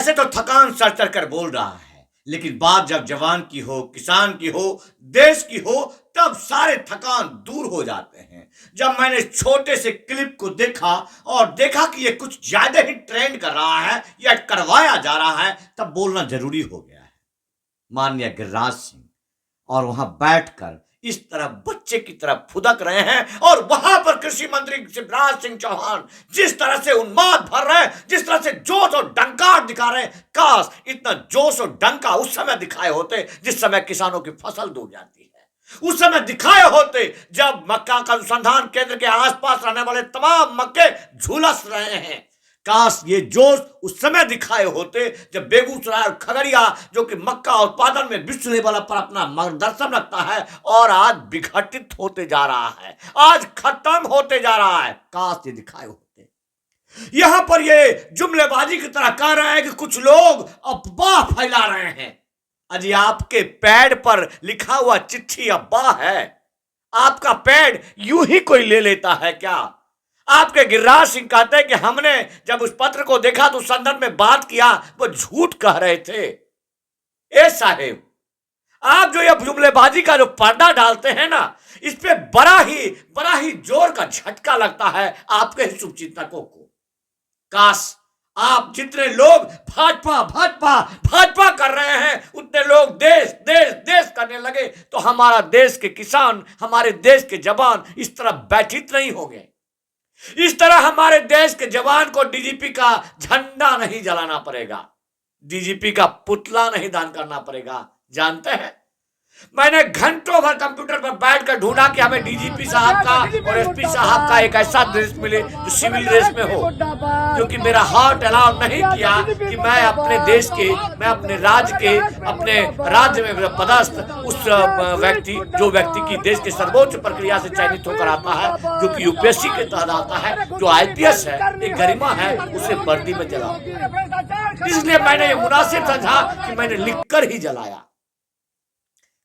ऐसे तो थकान सर चढ़ कर बोल रहा है, लेकिन बात जब जवान की हो, किसान की हो, देश की हो, तब सारे थकान दूर हो जाते हैं। जब मैंने छोटे से क्लिप को देखा और देखा कि ये कुछ ज्यादा ही ट्रेंड कर रहा है या करवाया जा रहा है, तब बोलना जरूरी हो गया है। माननीय गिरिराज सिंह और वहां बैठकर इस तरह बच्चे की तरह फुदक रहे हैं, और वहां पर कृषि मंत्री शिवराज सिंह चौहान जिस तरह से उन्माद भर रहे हैं, जिस तरह से जोश और डंकार दिखा रहे हैं, काश इतना जोश और डंका उस समय दिखाए होते जिस समय किसानों की फसल डूब जाती है। उस समय दिखाए होते जब मक्का का अनुसंधान केंद्र के आसपास रहने वाले तमाम मक्के झुलस रहे हैं। काश ये जोश उस समय दिखाए होते जब बेगूसराय और खगड़िया, जो कि मक्का उत्पादन में विश्व लेवल पर अपना मार्गदर्शन रखता है और आज विघटित होते जा रहा है, आज खत्म होते जा रहा है, काश ये दिखाए होते। यहां पर ये जुमलेबाजी की तरह कह रहे हैं कि कुछ लोग अफवाह फैला रहे हैं। अजी आपके पैड पर लिखा हुआ चिट्ठी अफवाह है? आपका पैड यूं ही कोई ले लेता है क्या? आपके गिरिराज सिंह कहते हैं कि हमने जब उस पत्र को देखा तो उस संदर्भ में बात किया, वो झूठ कह रहे थे। ए साहेब, आप जो ये जुमलेबाजी का जो पर्दा डालते हैं ना, इस पे बड़ा ही जोर का झटका लगता है आपके शुभचिंतकों को। काश आप जितने लोग भाजपा भाजपा भाजपा कर रहे हैं, उतने लोग देश देश देश करने लगे तो हमारा देश के किसान, हमारे देश के जवान इस तरह बैठित नहीं होंगे। इस तरह हमारे देश के जवान को डीजीपी का झंडा नहीं जलाना पड़ेगा, डीजीपी का पुतला नहीं दान करना पड़ेगा। जानते हैं, मैंने घंटों भर कंप्यूटर पर बैठकर ढूंढा कि हमें डीजीपी साहब का और एसपी साहब का एक ऐसा ड्रेस मिले जो सिविल ड्रेस में हो, क्योंकि मेरा हार्ट अलाउ नहीं किया कि मैं अपने देश के, मैं अपने राज्य के, अपने राज्य में पदस्थ उस जो व्यक्ति की देश के सर्वोच्च प्रक्रिया से चयनित होकर आता है, जो कि यूपीएससी के तहत आता है, जो आईपीएस है, एक गरिमा है, उसे वर्दी में जलाऊं। इसलिए मैंने ये मुनासिब समझा कि मैंने लिखकर ही जलाया।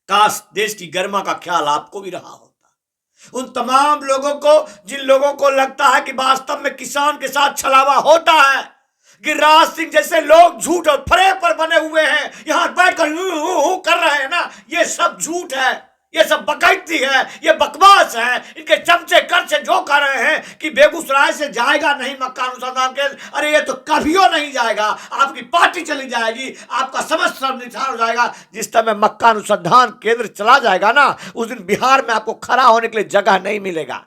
काश देश की गरिमा का ख्याल आपको भी रहा होता। उन तमाम लोगों को, जिन लोगों को लगता है कि वास्तव में किसान के साथ छलावा होता है, गिरिराज सिंह जैसे लोग झूठ और फरेब पर बने हुए हैं, यहां बैठकर कर रहे हैं ना, ये सब झूठ है, ये सब बकैती है, ये बकवास है। इनके चमचे कर से जो कह रहे हैं कि बेगूसराय से जाएगा नहीं मक्का अनुसंधान केंद्र, अरे ये तो कभियो नहीं जाएगा, आपकी पार्टी चली जाएगी, आपका समस्त निछाड़ हो जाएगा। जिस समय मक्का अनुसंधान केंद्र चला जाएगा ना, उस दिन बिहार में आपको खड़ा होने के लिए जगह नहीं मिलेगा।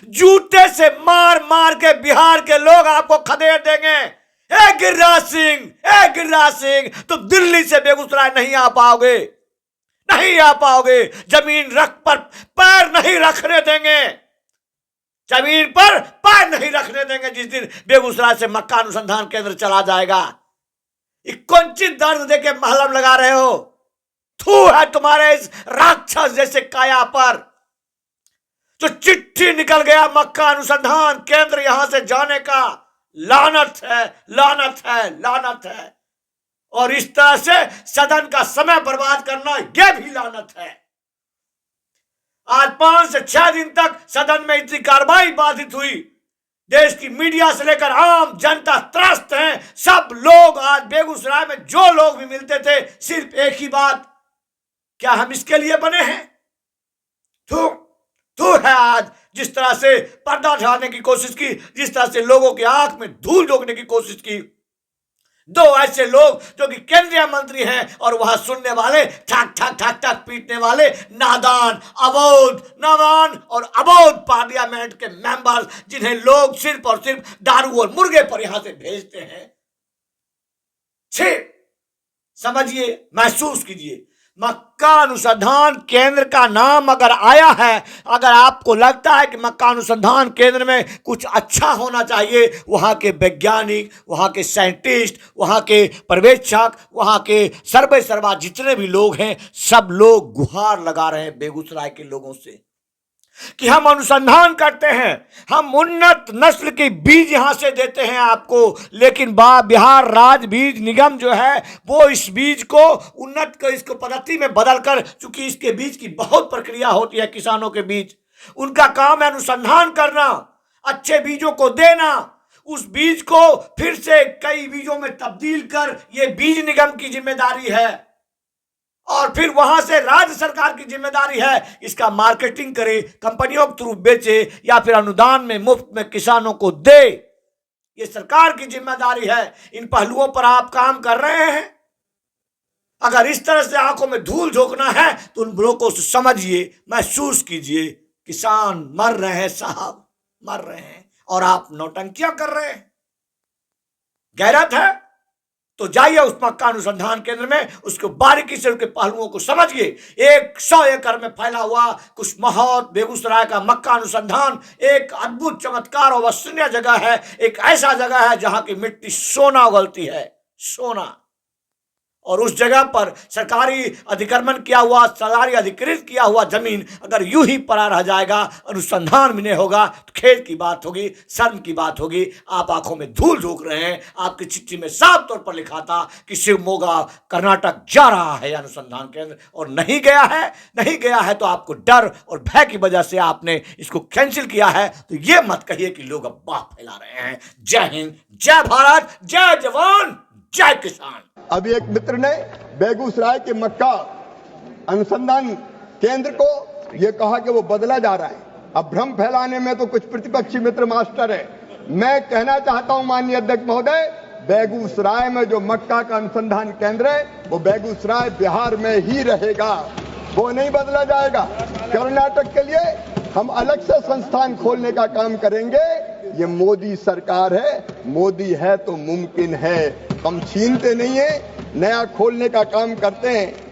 जूते से मार मार के बिहार के लोग आपको खदेड़ देंगे। ए गिरिराज सिंह, तुम दिल्ली से बेगूसराय नहीं आ पाओगे, नहीं आ पाओगे। जमीन रख पर पैर नहीं रखने देंगे, जमीन पर पैर नहीं रखने देंगे जिस दिन बेगूसराय से मक्का अनुसंधान केंद्र चला जाएगा। कुंचित दर्द देके महलम लगा रहे हो। थू है तुम्हारे इस राक्षस जैसे काया पर। जो चिट्ठी निकल गया मक्का अनुसंधान केंद्र यहां से जाने का, लानत है, लानत है, लानत है। और इस तरह से सदन का समय बर्बाद करना, यह भी लानत है। आज 5 से 6 दिन तक सदन में इतनी कार्रवाई बाधित हुई। देश की मीडिया से लेकर आम जनता त्रस्त हैं। सब लोग आज बेगूसराय में जो लोग भी मिलते थे, सिर्फ एक ही बात, क्या हम इसके लिए बने हैं? तू है आज जिस तरह से पर्दा ढाने की कोशिश की, जिस तरह से लोगों की आंख में धूल झोंकने की कोशिश की। दो ऐसे लोग जो कि केंद्रीय मंत्री हैं और वहां सुनने वाले, ठक ठक ठक ठक पीटने वाले नादान और अबोध पार्लियामेंट के मेंबर, जिन्हें लोग सिर्फ और सिर्फ दारू और मुर्गे पर यहां से भेजते हैं। समझिए, महसूस कीजिए, मक्का अनुसंधान केंद्र का नाम अगर आया है, अगर आपको लगता है कि मक्का अनुसंधान केंद्र में कुछ अच्छा होना चाहिए, वहां के वैज्ञानिक, वहां के साइंटिस्ट, वहां के पर्यवेक्षक, वहां के सर्वे सर्वा जितने भी लोग हैं, सब लोग गुहार लगा रहे हैं बेगूसराय के लोगों से कि हम अनुसंधान करते हैं, हम उन्नत नस्ल के बीज यहां से देते हैं आपको, लेकिन बिहार राज्य बीज निगम जो है वो इस बीज को उन्नत को इसको पद्धति में बदलकर, चूंकि इसके बीज की बहुत प्रक्रिया होती है किसानों के बीच, उनका काम है अनुसंधान करना, अच्छे बीजों को देना, उस बीज को फिर से कई बीजों में तब्दील कर ये बीज निगम की जिम्मेदारी है और फिर वहां से राज्य सरकार की जिम्मेदारी है इसका मार्केटिंग करे, कंपनियों के थ्रू बेचे या फिर अनुदान में मुफ्त में किसानों को दे। ये सरकार की जिम्मेदारी है। इन पहलुओं पर आप काम कर रहे हैं। अगर इस तरह से आंखों में धूल झोंकना है तो उन लोगों को समझिए, महसूस कीजिए, किसान मर रहे हैं साहब, मर रहे हैं और आप नौटंकियां कर रहे हैं। गैरत है तो जाइए उस मक्का अनुसंधान केंद्र में, उसको बारीकी से उसके पहलुओं को समझिए। 100 एकड़ में फैला हुआ कुशमोहत बेगूसराय का मक्का अनुसंधान एक अद्भुत चमत्कार और अविश्वसनीय जगह है। एक ऐसा जगह है जहां की मिट्टी सोना उगलती है, सोना। और उस जगह पर सरकारी अधिक्रमण किया हुआ, सरकारी अधिकृत किया हुआ जमीन अगर यूं ही पड़ा रह जाएगा, अनुसंधान भी नहीं होगा तो खेद की बात होगी, शर्म की बात होगी। आप आंखों में धूल झोंक रहे हैं। आपकी चिट्ठी में साफ तौर पर लिखा था कि शिवमोगा कर्नाटक जा रहा है अनुसंधान केंद्र, और नहीं गया है। नहीं गया है तो आपको डर और भय की वजह से आपने इसको कैंसिल किया है। तो ये मत कहिए कि लोग अफवाह फैला रहे हैं। जय हिंद, जय भारत, जय जवान, जय किसान। अभी एक मित्र ने बेगूसराय के मक्का अनुसंधान केंद्र को यह कहा कि वो बदला जा रहा है। अब भ्रम फैलाने में तो कुछ प्रतिपक्षी मित्र मास्टर है। मैं कहना चाहता हूं माननीय अध्यक्ष महोदय, बेगूसराय में जो मक्का का अनुसंधान केंद्र है वो बेगूसराय बिहार में ही रहेगा, वो नहीं बदला जाएगा। कर्नाटक के लिए हम अलग से संस्थान खोलने का काम करेंगे। ये मोदी सरकार है, मोदी है तो मुमकिन है। हम छीनते नहीं है, नया खोलने का काम करते हैं।